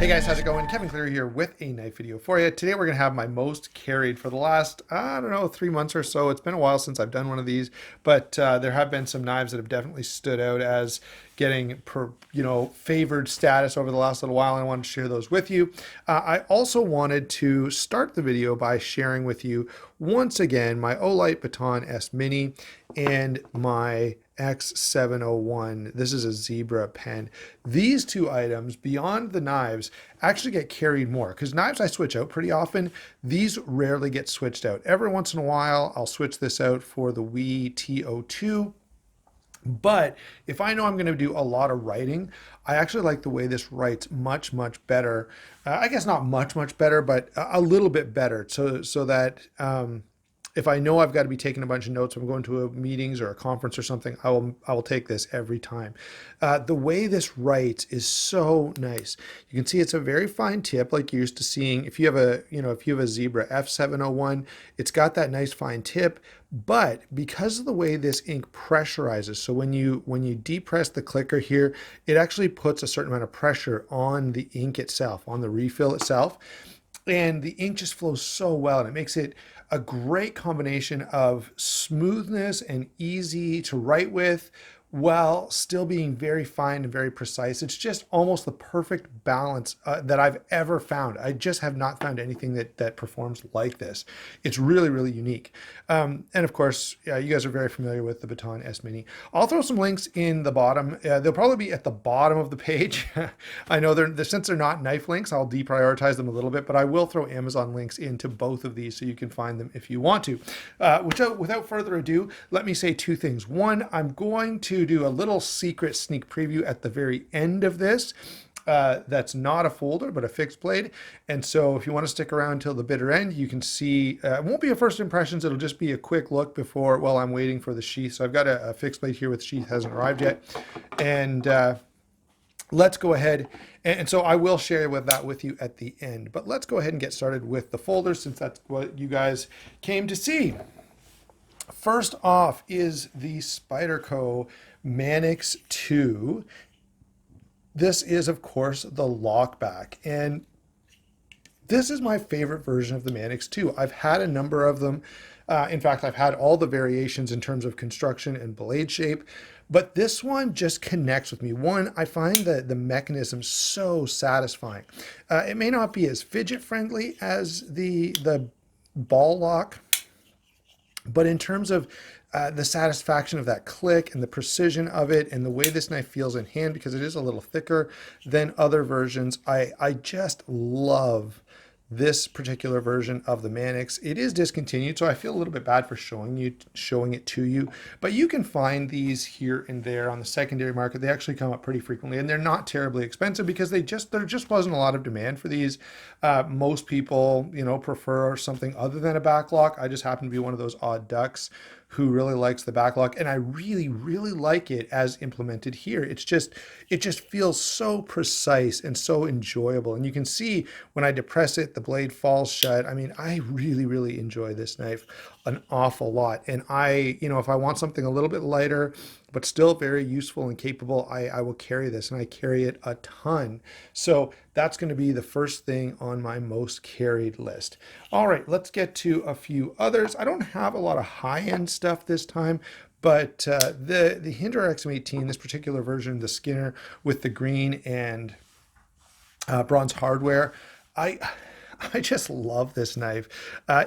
Hey guys, how's it going? Kevin Cleary here with a knife video for you. Today we're going to have my most carried for the last, I don't know, 3 months or so. It's been a while since I've done one of these, but there have been some knives that have definitely stood out as getting favored status over the last little while. And I wanted to share those with you. I also wanted to start the video by sharing with you once again my Olight Baton S Mini and my X701. This is a zebra pen. These two items, beyond the knives, actually get carried more because knives I switch out pretty often. These rarely get switched out. Every once in a while, I'll switch this out for the Wii TO2. But if I know I'm going to do a lot of writing, I actually like the way this writes much, much better. I guess not much, much better, but a little bit better. So that if I know I've got to be taking a bunch of notes, I'm going to a meetings or a conference or something, I will take this every time. The way this writes is so nice. You can see it's a very fine tip, like you're used to seeing. If you have a Zebra F701, it's got that nice fine tip. But because of the way this ink pressurizes, so when you depress the clicker here, it actually puts a certain amount of pressure on the ink itself, on the refill itself. And the ink just flows so well, and it makes it a great combination of smoothness and easy to write with while still being very fine and very precise. It's just almost the perfect balance that I've ever found. I just have not found anything that performs like this. It's really, really unique. And of course, you guys are very familiar with the Baton S Mini. I'll throw some links in the bottom. They'll probably be at the bottom of the page. I know since they're not knife links, I'll deprioritize them a little bit, but I will throw Amazon links into both of these so you can find them if you want to. Without further ado, let me say two things. One, I'm going to do a little secret sneak preview at the very end of this. That's not a folder, but a fixed blade. And so if you want to stick around till the bitter end, you can see, it won't be a first impressions. It'll just be a quick look before, while I'm waiting for the sheath. So I've got a fixed blade here with sheath, hasn't arrived yet. And let's go ahead. And so I will share that with you at the end, but let's go ahead and get started with the folders since that's what you guys came to see. First off is the Spyderco Mannix 2. This is, of course, the lockback, and this is my favorite version of the Mannix 2. I've had a number of them. In fact, I've had all the variations in terms of construction and blade shape, but this one just connects with me. One, I find the mechanism so satisfying. It may not be as fidget friendly as the ball lock, but in terms of the satisfaction of that click and the precision of it and the way this knife feels in hand, because it is a little thicker than other versions, I just love this particular version of the Mannix. It is discontinued, so I feel a little bit bad for showing it to you, but you can find these here and there on the secondary market. They actually come up pretty frequently, and they're not terribly expensive because there just wasn't a lot of demand for these. Most people, prefer something other than a backlock. I just happen to be one of those odd ducks who really likes the backlock, and I really, really like it as implemented here. It just feels so precise and so enjoyable. And you can see when I depress it, the blade falls shut. I mean, I really, really enjoy this knife an awful lot. And if I want something a little bit lighter, but still very useful and capable, I will carry this, and I carry it a ton. So that's going to be the first thing on my most carried list. All right, let's get to a few others. I don't have a lot of high-end stuff this time, but the Hinderer XM-18, this particular version, the Skinner with the green and bronze hardware, I just love this knife.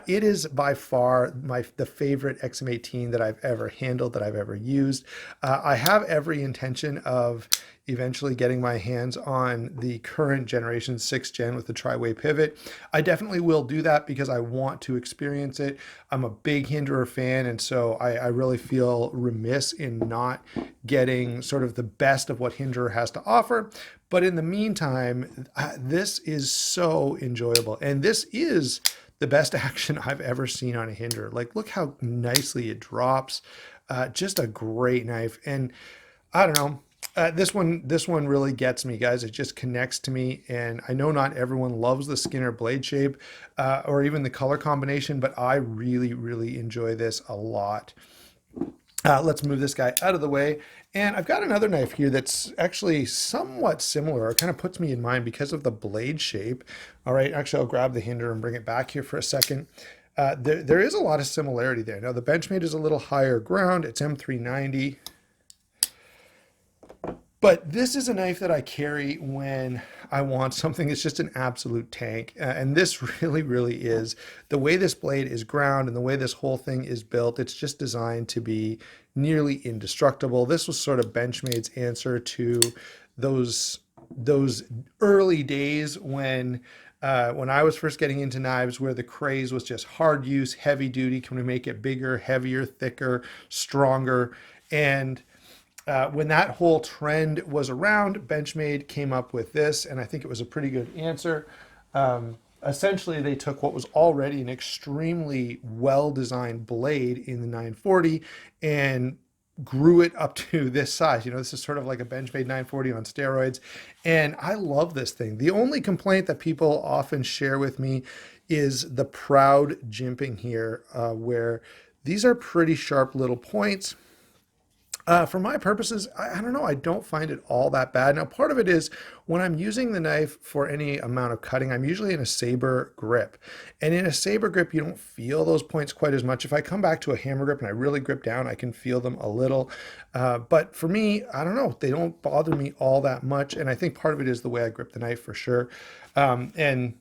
It is by far the favorite XM-18 that I've ever handled, that I've ever used. I have every intention of eventually getting my hands on the current generation 6th gen with the tri-way pivot. I definitely will do that because I want to experience it. I'm a big Hinderer fan, and so I really feel remiss in not getting sort of the best of what Hinderer has to offer. But in the meantime, this is so enjoyable, and this is the best action I've ever seen on a Hinderer. Like, look how nicely it drops. Just a great knife. And I don't know, this one really gets me, guys. It just connects to me, and I know not everyone loves the Skinner blade shape or even the color combination, but I really, really enjoy this a lot. Let's move this guy out of the way. And I've got another knife here that's actually somewhat similar. It kind of puts me in mind because of the blade shape. All right, actually, I'll grab the Hinderer and bring it back here for a second. There is a lot of similarity there. Now, the Benchmade is a little higher ground. It's M390. But this is a knife that I carry when I want something that's just an absolute tank. And this really, really is. The way this blade is ground and the way this whole thing is built, it's just designed to be nearly indestructible. This was sort of Benchmade's answer to those early days when I was first getting into knives, where the craze was just hard use, heavy duty. Can we make it bigger, heavier, thicker, stronger? And when that whole trend was around, Benchmade came up with this, and I think it was a pretty good answer. Essentially, they took what was already an extremely well-designed blade in the 940 and grew it up to this size. You know, this is sort of like a Benchmade 940 on steroids, and I love this thing. The only complaint that people often share with me is the proud jimping here, where these are pretty sharp little points. For my purposes, I don't know, I don't find it all that bad. Now, part of it is when I'm using the knife for any amount of cutting, I'm usually in a saber grip. And in a saber grip, you don't feel those points quite as much. If I come back to a hammer grip and I really grip down, I can feel them a little. But for me, I don't know, they don't bother me all that much. And I think part of it is the way I grip the knife for sure. And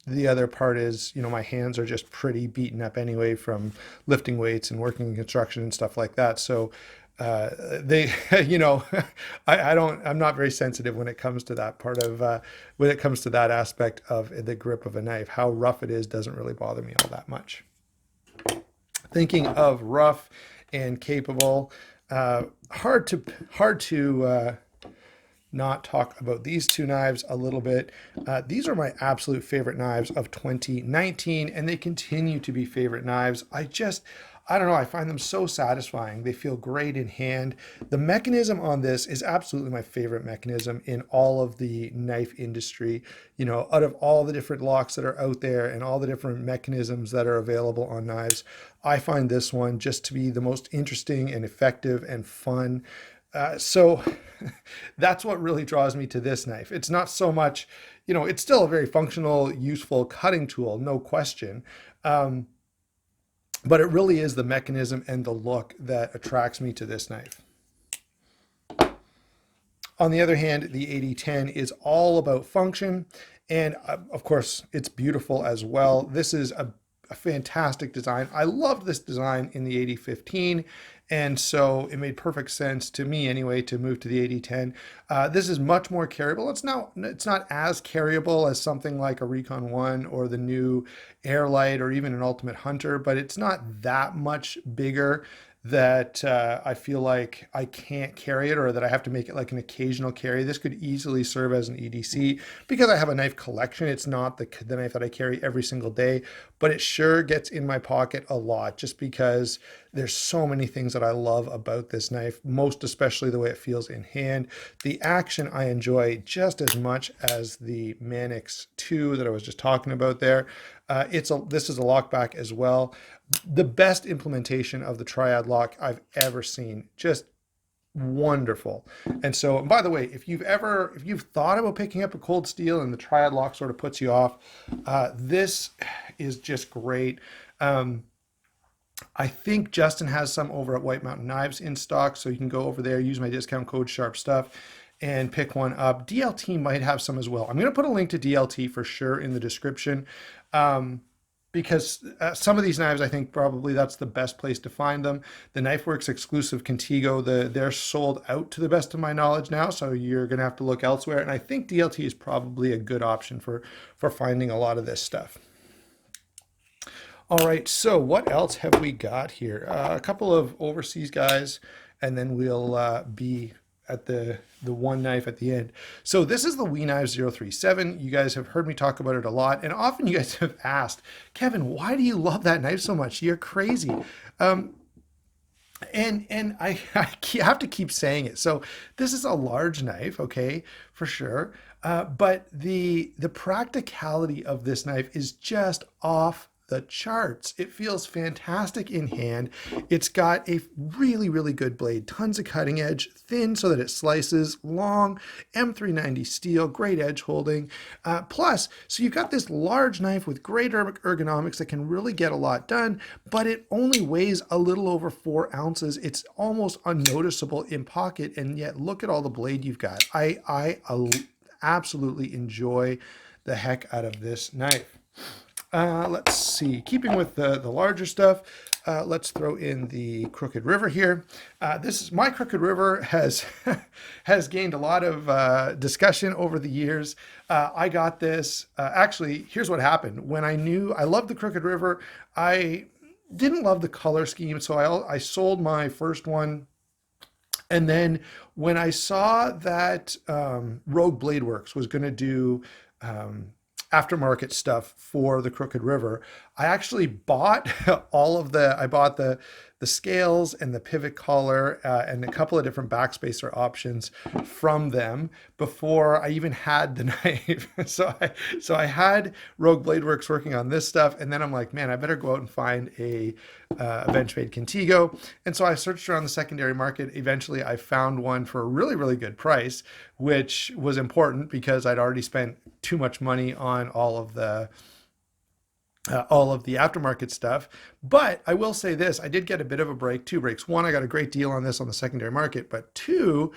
the other part is, you know, my hands are just pretty beaten up anyway from lifting weights and working in construction and stuff like that. So you know, I'm not very sensitive when it comes to that part of, when it comes to that aspect of the grip of a knife. How rough it is doesn't really bother me all that much. Thinking of rough and capable, hard to not talk about these two knives a little bit. These are my absolute favorite knives of 2019, and they continue to be favorite knives. I don't know, I find them so satisfying. They feel great in hand. The mechanism on this is absolutely my favorite mechanism in all of the knife industry. You know, out of all the different locks that are out there and all the different mechanisms that are available on knives, I find this one just to be the most interesting and effective and fun. So that's what really draws me to this knife. It's not so much, you know, it's still a very functional, useful cutting tool, no question. But it really is the mechanism and the look that attracts me to this knife. On the other hand, the 8010 is all about function. And of course, it's beautiful as well. This is a fantastic design. I loved this design in the 8015. And so it made perfect sense to me anyway to move to the 8010. This is much more carryable. It's not as carryable as something like a Recon 1 or the new Airlight or even an Ultimate Hunter, but it's not that much bigger that I feel like I can't carry it or that I have to make it like an occasional carry. This could easily serve as an EDC because I have a knife collection. It's not the knife that I carry every single day, but it sure gets in my pocket a lot just because there's so many things that I love about this knife, most especially the way it feels in hand. The action I enjoy just as much as the Mannix 2 that I was just talking about there. This is a lockback as well. The best implementation of the Triad lock I've ever seen. Just wonderful. And so, and by the way, if you've thought about picking up a cold steel and the Triad lock sort of puts you off, this is just great. I think Justin has some over at White Mountain Knives in stock, so you can go over there, use my discount code SHARPSTUFF, and pick one up. DLT might have some as well. I'm going to put a link to DLT for sure in the description. Because some of these knives, I think probably that's the best place to find them. The KnifeWorks exclusive Contigo, they're sold out to the best of my knowledge now, so you're going to have to look elsewhere. And I think DLT is probably a good option for finding a lot of this stuff. All right, so what else have we got here? A couple of overseas guys, and then we'll be at the one knife at the end. So this is the We Knives 037. You guys have heard me talk about it a lot, and often you guys have asked, Kevin, why do you love that knife so much? You're crazy. And I have to keep saying it. So this is a large knife, okay, for sure. But the practicality of this knife is just off the charts. It feels fantastic in hand. It's got a really, really good blade, tons of cutting edge, thin so that it slices, long, M390 steel, great edge holding. Plus, so you've got this large knife with great ergonomics that can really get a lot done, but it only weighs a little over 4 ounces. It's almost unnoticeable in pocket, and yet look at all the blade you've got. I absolutely enjoy the heck out of this knife. Let's see, keeping with the larger stuff, let's throw in the Crooked River here. My Crooked River has has gained a lot of discussion over the years. I got this, actually, here's what happened. When I knew I loved the Crooked River, I didn't love the color scheme, so I sold my first one. And then when I saw that Rogue Blade Works was going to do aftermarket stuff for the Crooked River, I actually bought I bought the scales and the pivot collar and a couple of different backspacer options from them before I even had the knife. So I had Rogue Blade Works working on this stuff, and then I'm like, man, I better go out and find a Benchmade Contigo. And so I searched around the secondary market. Eventually I found one for a really, really good price, which was important because I'd already spent too much money on all of the aftermarket stuff. But I will say this, I did get a bit of a break, 2 breaks. One, I got a great deal on this on the secondary market, but 2,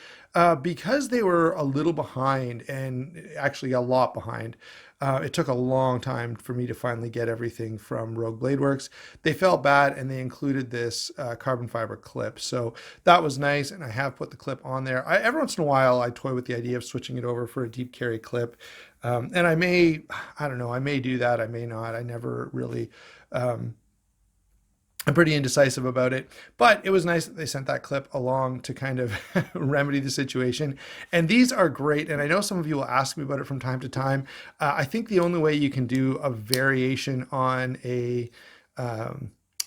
because they were a little behind, and actually a lot behind, it took a long time for me to finally get everything from Rogue Blade Works. They felt bad, and they included this carbon fiber clip. So that was nice, and I have put the clip on there. Every once in a while, I toy with the idea of switching it over for a deep carry clip. And I don't know, I may do that, I may not. I never really, I'm pretty indecisive about it, but it was nice that they sent that clip along to kind of remedy the situation. And these are great. And I know some of you will ask me about it from time to time. I think the only way you can do a variation on a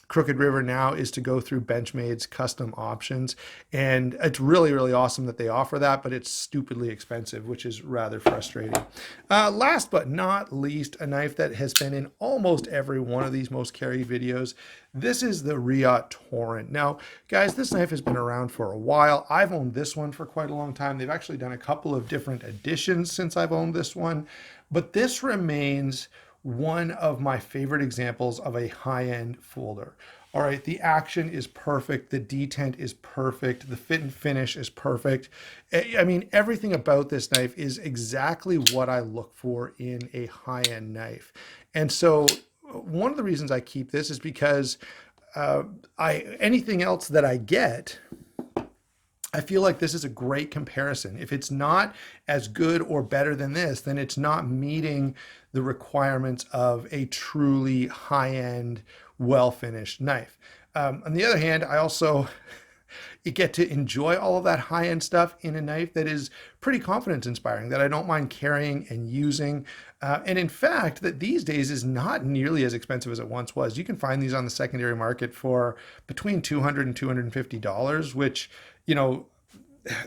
Crooked River now is to go through Benchmade's custom options. And it's really, really awesome that they offer that, but it's stupidly expensive, which is rather frustrating. Last but not least, a knife that has been in almost every one of these most carried videos. This is the Riad Torrent. Now, guys, this knife has been around for a while. I've owned this one for quite a long time. They've actually done a couple of different editions since I've owned this one, but this remains one of my favorite examples of a high-end folder. All right, the action is perfect, the detent is perfect, the fit and finish is perfect. I mean, everything about this knife is exactly what I look for in a high-end knife. And so one of the reasons I keep this is because anything else that I get, I feel like this is a great comparison. If it's not as good or better than this, then it's not meeting the requirements of a truly high-end, well-finished knife. On the other hand, I also get to enjoy all of that high-end stuff in a knife that is pretty confidence inspiring, that I don't mind carrying and using. And in fact, that these days is not nearly as expensive as it once was. You can find these on the secondary market for between $200 and $250, which, you know,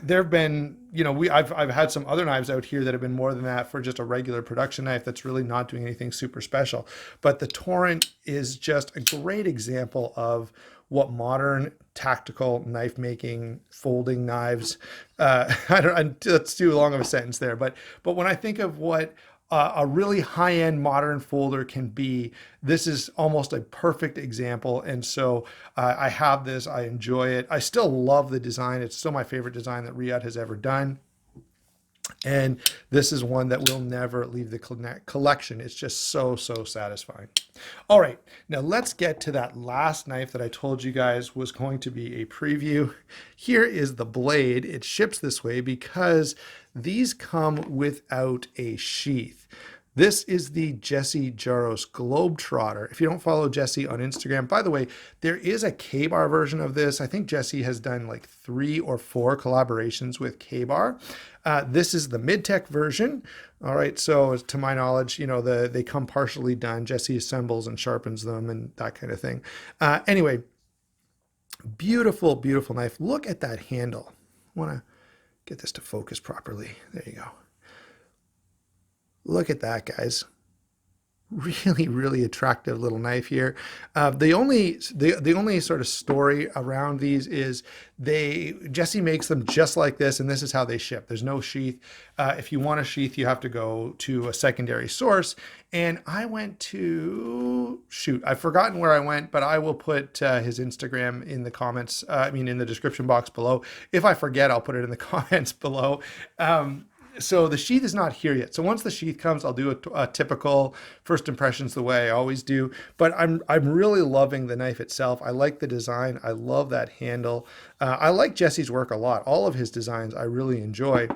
there have been, you know, I've had some other knives out here that have been more than that for just a regular production knife that's really not doing anything super special. But the Torrent is just a great example of what modern tactical knife making, folding knives, that's too long of a sentence there, but when I think of what a really high-end modern folder can be, this is almost a perfect example. And so I have this, I enjoy it. I still love the design. It's still my favorite design that Riad has ever done. And this is one that will never leave the collection. It's just so, so satisfying. All right, now let's get to that last knife that I told you guys was going to be a preview. Here is the blade. It ships this way because these come without a sheath. This is the Jesse Jaros Globetrotter. If you don't follow Jesse on Instagram, by the way, there is a K-Bar version of this. I think Jesse has done like 3 or 4 collaborations with K-Bar. This is the mid-tech version. All right, so to my knowledge, you know, they come partially done. Jesse assembles and sharpens them and that kind of thing. Anyway, beautiful, beautiful knife. Look at that handle. I want to get this to focus properly. There you go. Look at that, guys. Really attractive little knife here. The only sort of story around these is Jesse makes them just like this, and this is how they ship. There's no sheath. If you want a sheath, you have to go to a secondary source. And I went to shoot. I've forgotten where I went, but I will put his Instagram in the comments. I mean, in the description box below. If I forget, I'll put it in the comments below. So the sheath is not here yet. So once the sheath comes, I'll do a typical first impressions the way I always do. But I'm really loving the knife itself. I like the design. I love that handle. I like Jesse's work a lot. All of his designs I really enjoy.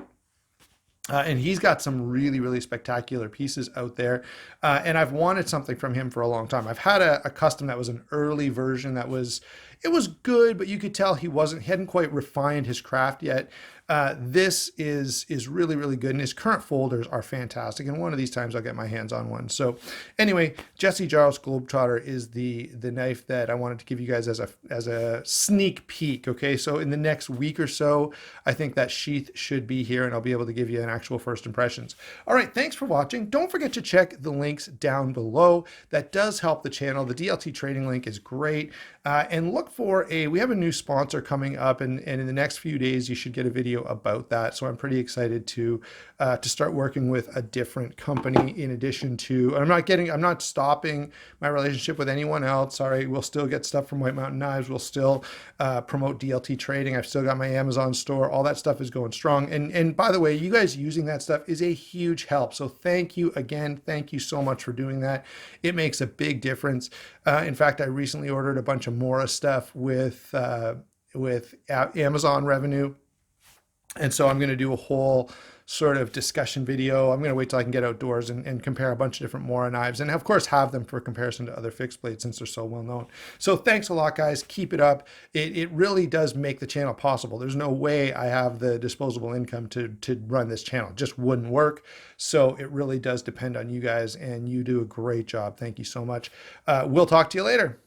And he's got some really spectacular pieces out there. And I've wanted something from him for a long time. I've had a custom that was an early version it was good, but you could tell he hadn't quite refined his craft yet. This is really good, and his current folders are fantastic. And one of these times I'll get my hands on one. So anyway, Jesse Jarrell's Globetrotter is the knife that I wanted to give you guys as a sneak peek. Okay, so in the next week or so, I think that sheath should be here, and I'll be able to give you an actual first impressions. All right, thanks for watching. Don't forget to check the links down below. That does help the channel. The DLT trading link is great. And look for we have a new sponsor coming up, and in the next few days you should get a video about that. So I'm pretty excited to start working with a different company in addition to, I'm not stopping my relationship with anyone else. Sorry, we'll still get stuff from White Mountain Knives. We'll still promote DLT trading. I've still got my Amazon store. All that stuff is going strong. And by the way, you guys using that stuff is a huge help. So thank you again. Thank you so much for doing that. It makes a big difference. In fact, I recently ordered a bunch of Mora stuff with Amazon revenue. And so I'm going to do a whole sort of discussion video. I'm going to wait till I can get outdoors and compare a bunch of different Mora knives, and of course have them for comparison to other fixed blades since they're so well known. So thanks a lot, guys. Keep it up. It really does make the channel possible. There's no way I have the disposable income to run this channel. It just wouldn't work. So it really does depend on you guys, and you do a great job. Thank you so much. We'll talk to you later.